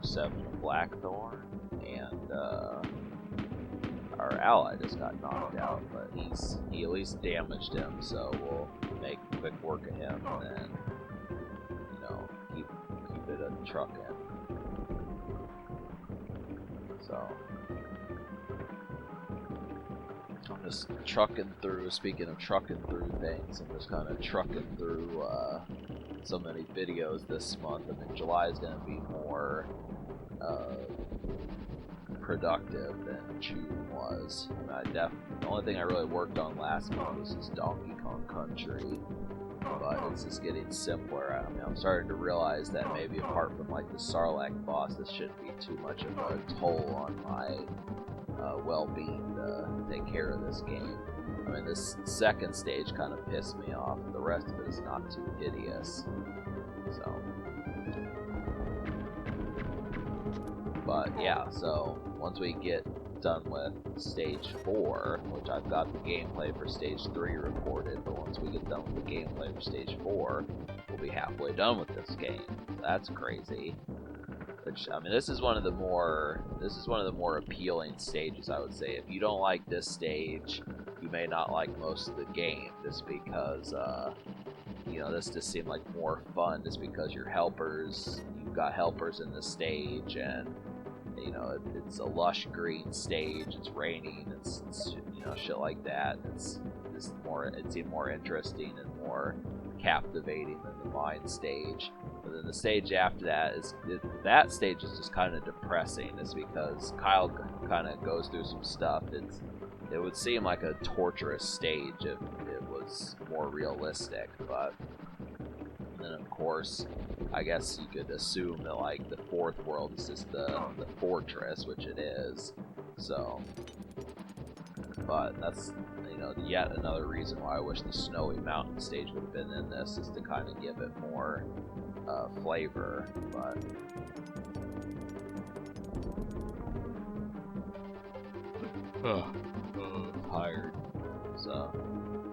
March 7th of Blackthorn, and our ally just got knocked out, but he at least damaged him, so we'll make quick work of him, and then, you know, keep it a trucking. So I'm just trucking through. Speaking of trucking through things, I'm just kind of trucking through so many videos this month. I mean, July is going to be more productive than June was. I mean, the only thing I really worked on last month was this Donkey Kong Country, but it's just getting simpler. I mean, I'm starting to realize that maybe apart from like the Sarlacc boss, this shouldn't be too much of a toll on my well-being to take care of this game. I mean, this second stage kind of pissed me off. The rest of it is not too hideous. So, but yeah, so once we get done with stage 4, which I've got the gameplay for stage 3 recorded, but once we get done with the gameplay for stage 4, we'll be halfway done with this game. That's crazy. Which, I mean, this is one of the more appealing stages, I would say. If you don't like this stage, you may not like most of the game, just because, you know, this just seemed like more fun, just because you've got helpers in the stage, and, you know, it's a lush green stage, it's raining, it's you know, shit like that. It seemed more interesting and more captivating than the mine stage. But then the stage after that that stage is just kind of depressing. It's because Kyle kind of goes through some stuff. It would seem like a torturous stage if it was more realistic, but then of course, I guess you could assume that like the fourth world is just the fortress, which it is. So, but that's, you know, yet another reason why I wish the Snowy Mountain stage would have been in this, is to kind of give it more flavor. But tired. So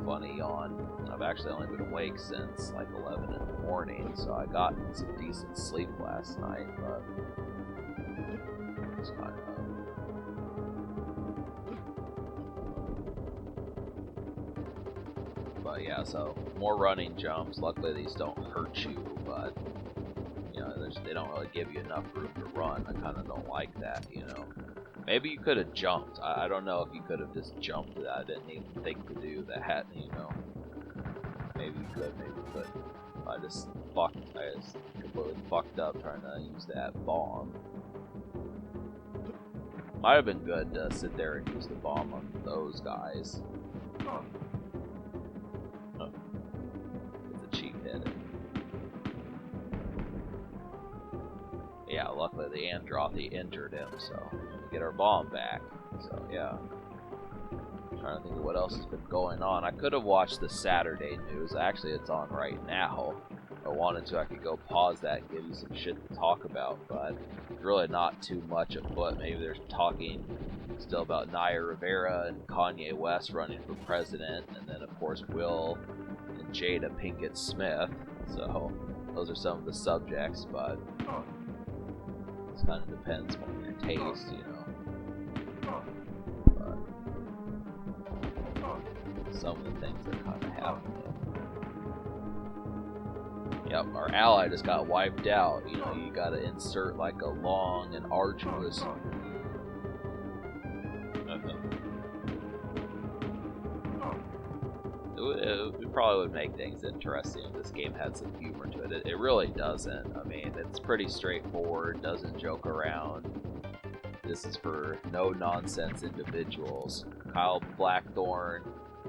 funny yawn. I've actually only been awake since like 11 in the morning, so I got some decent sleep last night, but it's kind of. But yeah, so more running jumps. Luckily these don't hurt you, but you know, they don't really give you enough room to run. I kind of don't like that, you know. Maybe you could have jumped. I don't know if you could have just jumped to that. I didn't even think to do that, you know. Maybe you could, maybe you couldn't. I just completely fucked up trying to use that bomb. Might have been good to sit there and use the bomb on those guys. Oh. It's a cheap hit. Yeah, luckily the Androthi injured him, so we get our bomb back. So yeah. I'm trying to think of what else has been going on. I could have watched the Saturday news. Actually, it's on right now. If I wanted to, I could go pause that and give you some shit to talk about, but it's really not too much afoot. Maybe they're talking still about Naya Rivera and Kanye West running for president, and then of course Will and Jada Pinkett Smith. So those are some of the subjects, but it kind of depends on your taste, you know. But some of the things that kind of happening. Yep, our ally just got wiped out. You know, you gotta insert like a long and arduous. It probably would make things interesting if this game had some humor to it. It really doesn't. I mean, it's pretty straightforward, doesn't joke around. This is for no-nonsense individuals. Kyle Blackthorn,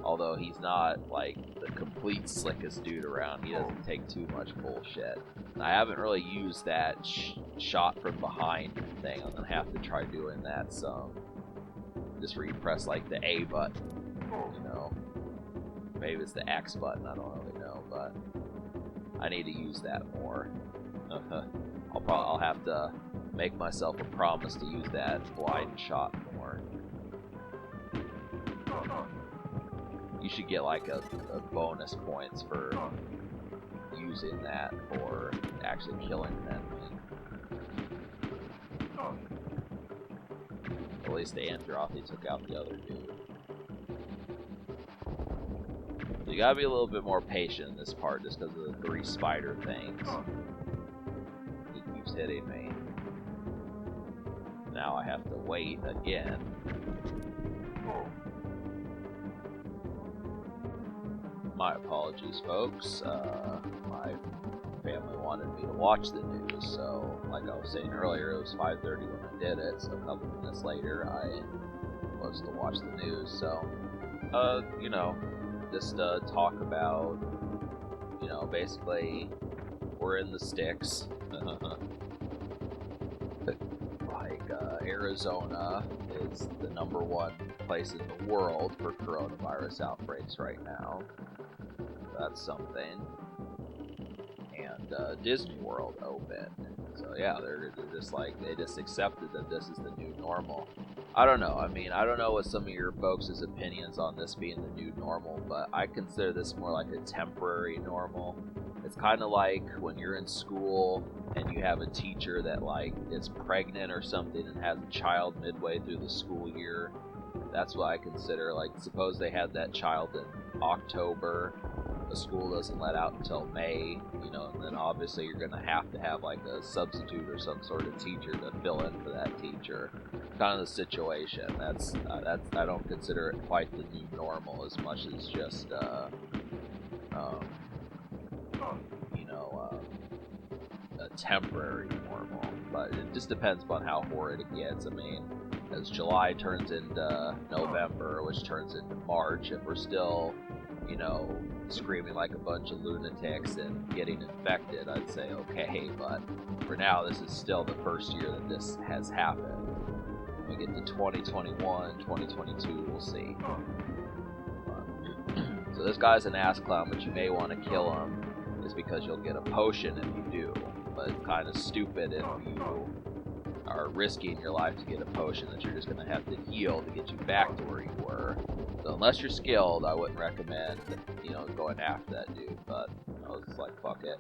although he's not like the complete slickest dude around, he doesn't take too much bullshit. And I haven't really used that shot from behind thing. I'm gonna have to try doing that some. Just where you press like the A button, you know. Maybe it's the X button, I don't really know, but I need to use that more. I'll have to make myself a promise to use that blind shot more. You should get like a bonus points for using that or actually killing an enemy. At least the Androthi took out the other dude. So you gotta be a little bit more patient in this part just because of the 3 spider things. He keeps hitting me. Now I have to wait again. My apologies, folks. My family wanted me to watch the news, so like I was saying earlier, it was 5:30 when I did it, so a couple minutes later I was to watch the news. So, you know, just talk about, you know, basically we're in the sticks. Like, Arizona is the #1 place in the world for coronavirus outbreaks right now. That's something. And Disney World opened. So yeah, they're just like, they just accepted that this is the new normal. I don't know. I mean, I don't know what some of your folks' opinions on this being the new normal, but I consider this more like a temporary normal. It's kind of like when you're in school and you have a teacher that like is pregnant or something and has a child midway through the school year. That's what I consider, like, suppose they had that child in October, the school doesn't let out until May, you know, and then obviously you're going to have like a substitute or some sort of teacher to fill in for that teacher. Kind of the situation. That's I don't consider it quite the new normal as much as just you know, a temporary normal. But it just depends on how horrid it gets. I mean, as July turns into November, which turns into March, if we're still, you know, screaming like a bunch of lunatics and getting infected, I'd say okay, but for now, this is still the first year that this has happened. When we get to 2021, 2022, we'll see. So this guy's an ass clown, but you may want to kill him, is because you'll get a potion if you do, but it's kind of stupid if you are risking your life to get a potion that you're just going to have to heal to get you back to where you were. So unless you're skilled, I wouldn't recommend, you know, going after that dude, but I was just like, fuck it.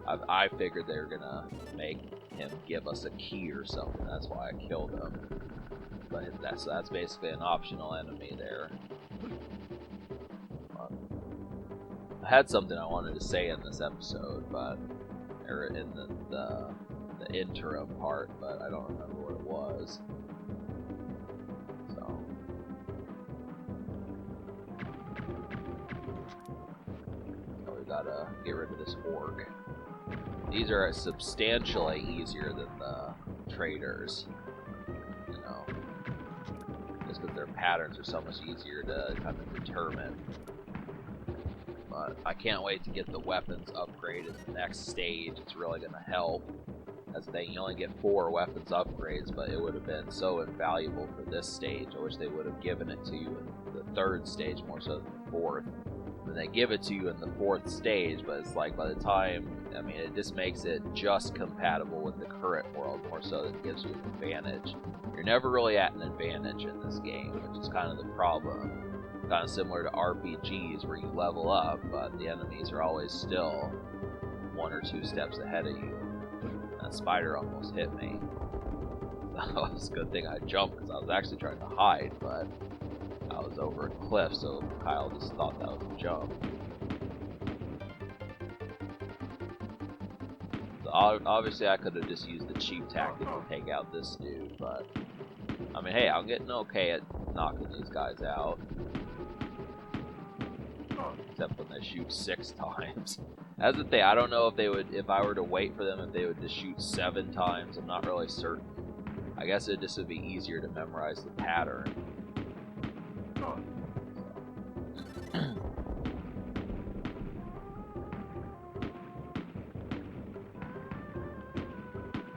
I figured they were going to make him give us a key or something, that's why I killed him. But that's basically an optional enemy there. I had something I wanted to say in this episode, but or in the interim part, but I don't remember what it was. So we gotta get rid of this orc. These are substantially easier than the traders, you know, just because their patterns are so much easier to kind of determine. But I can't wait to get the weapons upgraded in the next stage. It's really going to help. As they, you only get 4 weapons upgrades, but it would have been so invaluable for this stage. I wish they would have given it to you in the 3rd stage more so than the 4th. Then they give it to you in the 4th stage, but it's like by the time, I mean, it just makes it just compatible with the current world more so than it gives you an advantage. You're never really at an advantage in this game, which is kind of the problem. Kind of similar to RPGs where you level up, but the enemies are always still 1 or 2 steps ahead of you. That spider almost hit me. That was a good thing I jumped because I was actually trying to hide, but I was over a cliff, so Kyle just thought that was a jump. So obviously I could have just used the cheap tactic to take out this dude, but I mean, hey, I'm getting okay at knocking these guys out. Except when they shoot 6 times. That's the thing, I don't know if they would, if I were to wait for them, if they would just shoot 7 times. I'm not really certain. I guess it just would be easier to memorize the pattern.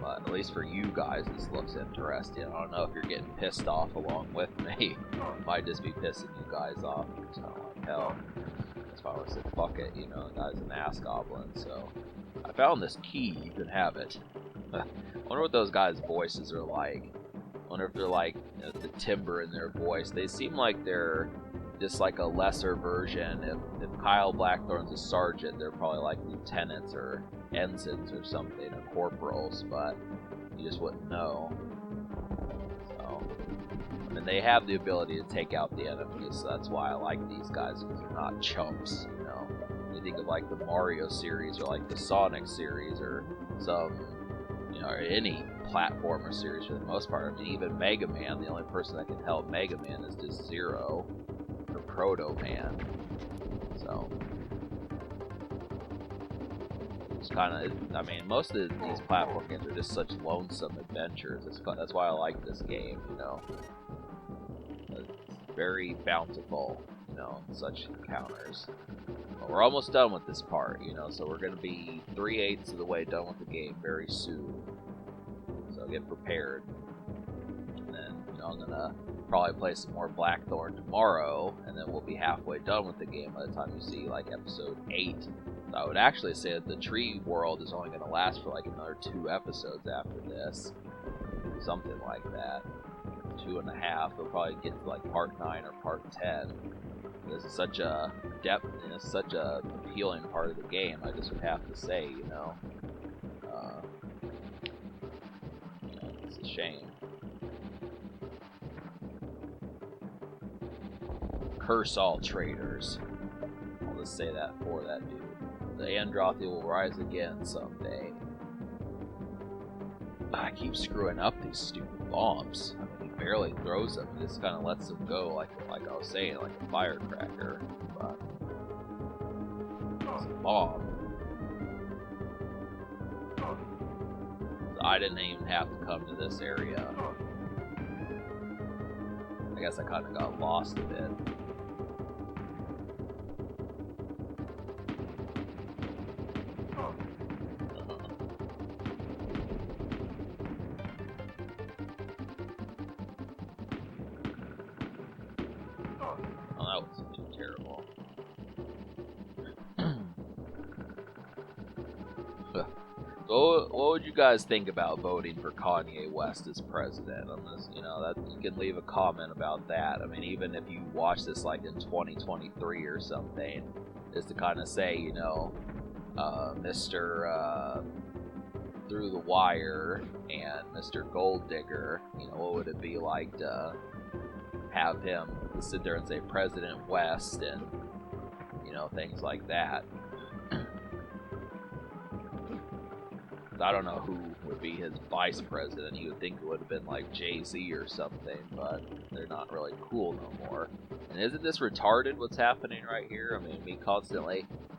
But at least for you guys, this looks interesting. I don't know if you're getting pissed off along with me. It might just be pissing you guys off. It's kind of like hell. That's why I said, fuck it, you know, the guy's an ass goblin, so. I found this key, you can have it. I wonder what those guys' voices are like. I wonder if they're like, you know, the timbre in their voice. They seem like they're just like a lesser version. If Kyle Blackthorne's a sergeant, they're probably like lieutenants or ensigns or something, or corporals, but you just wouldn't know. they have the ability to take out the enemies, so that's why I like these guys, because they're not chumps, you know. You think of like the Mario series, or like the Sonic series, or some, you know, or any platformer series for the most part. I mean, even Mega Man, the only person that can help Mega Man is just Zero, or Proto Man. So it's kind of, I mean, most of these platform games are just such lonesome adventures. That's why I like this game, you know. It's very bountiful, you know, such encounters. But we're almost done with this part, you know, so we're going to be 3/8 of the way done with the game very soon. So get prepared. And then, you know, I'm going to probably play some more Blackthorn tomorrow, and then we'll be halfway done with the game by the time you see, like, episode 8. So I would actually say that the tree world is only going to last for, like, another 2 episodes after this. Something like that. 2.5. We'll probably get to, like, part 9 or part 10. This is such a depth, and it's such a appealing part of the game, I just would have to say, you know. It's a shame. Curse all traitors. I'll just say that for that dude. The Androthi will rise again someday. I keep screwing up these stupid bombs. I mean, he barely throws them. He just kind of lets them go, like I was saying, like a firecracker. But it's a bomb. So I didn't even have to come to this area. I guess I kind of got lost a bit. So, what would you guys think about voting for Kanye West as president on this? You know, that you can leave a comment about that. I mean, even if you watch this like in 2023 or something, just to kind of say, you know, Mr. Through the Wire and Mr. Gold Digger, you know, what would it be like to have him sit there and say President West and, you know, things like that? I don't know who would be his vice president. You would think it would have been like Jay-Z or something, but they're not really cool no more. And isn't this retarded what's happening right here? I mean,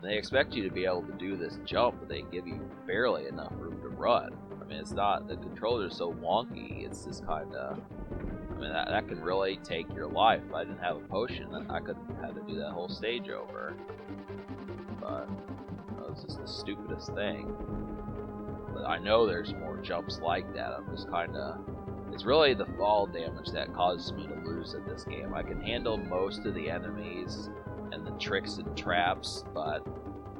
they expect you to be able to do this jump, but they give you barely enough room to run. I mean, it's not, the controllers are so wonky, it's just kind of, I mean, that can really take your life. If I didn't have a potion, I could have had to do that whole stage over. But, you know, it's just the stupidest thing. I know there's more jumps like that. I'm just kind of... It's really the fall damage that causes me to lose at this game. I can handle most of the enemies and the tricks and traps, but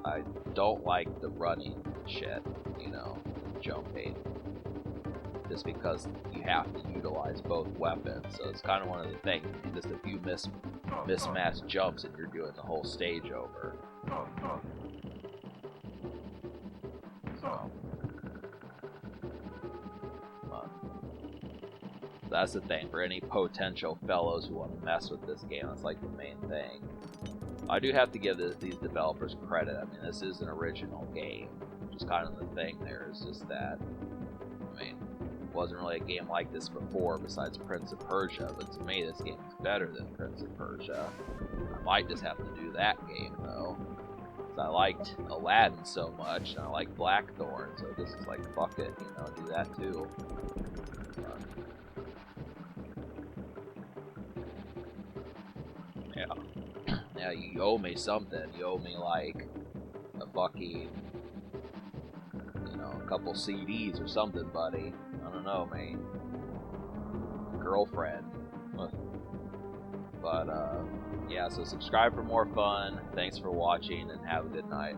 I don't like the running shit, you know, the jumping. Just because you have to utilize both weapons. So it's kind of one of the things. Just a few mismatched jumps and you're doing the whole stage over. So... that's the thing, for any potential fellows who want to mess with this game, that's like the main thing. I do have to give these developers credit. I mean, this is an original game, which is kind of the thing there, is just that, I mean, it wasn't really a game like this before besides Prince of Persia, but to me this game is better than Prince of Persia. I might just have to do that game, though, because I liked Aladdin so much, and I like Blackthorn, so this is like, fuck it, you know, do that too. Yeah, you owe me something. You owe me, like, a fucking, you know, a couple CDs or something, buddy. I don't know, man. Girlfriend. But, yeah, so subscribe for more fun. Thanks for watching, and have a good night.